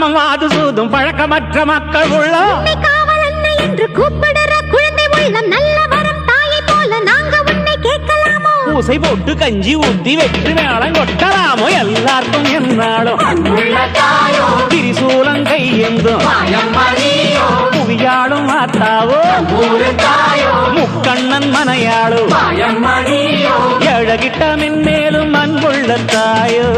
காமம் வாது சூதும் பழக்கமற்ற மக்கள் உள்ள காவல் அன்னை என்று கூப்பிடுற குழந்தை உள்ளம் நல்ல வரம் தாயை போல நாங்க உன்னை கேட்கலாமோ பூசை போட்டு கஞ்சி ஊத்தி வெற்றி மேளம் கொட்டலாமோ எல்லாருக்கும் என்னாலும் திரிசூலம் கையெந்தும் புவியாளும் மாத்தாவோ முக்கண்ணன் மனையாளும் எழகிட்ட மென்மேலும் அன்புள்ள தாயோ